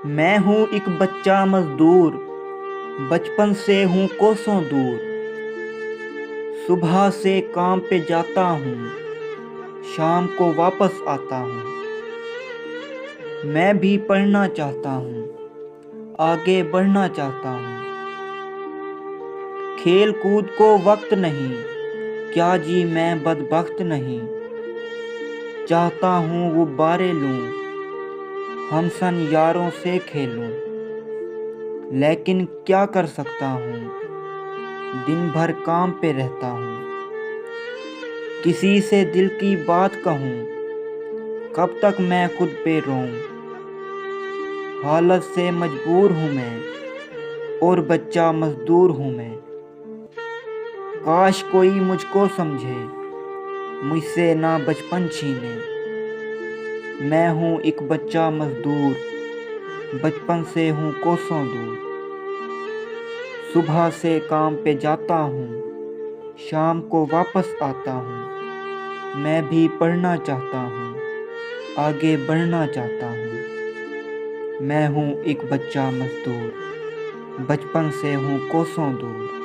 मैं हूँ एक बच्चा मजदूर, बचपन से हूँ कोसों दूर। सुबह से काम पे जाता हूँ, शाम को वापस आता हूँ। मैं भी पढ़ना चाहता हूँ, आगे बढ़ना चाहता हूँ। खेल कूद को वक्त नहीं, क्या जी मैं बदबख्त नहीं। चाहता हूँ वो बारे लूँ, हम सन यारों से खेलूँ। लेकिन क्या कर सकता हूँ, दिन भर काम पे रहता हूँ। किसी से दिल की बात कहूँ, कब तक मैं खुद पे रोऊं। हालत से मजबूर हूँ मैं, और बच्चा मजदूर हूँ मैं। काश कोई मुझको समझे, मुझसे ना बचपन छीने। मैं हूँ एक बच्चा मजदूर, बचपन से हूँ कोसों दूर। सुबह से काम पे जाता हूँ, शाम को वापस आता हूँ। मैं भी पढ़ना चाहता हूँ, आगे बढ़ना चाहता हूँ। मैं हूँ एक बच्चा मजदूर, बचपन से हूँ कोसों दूर।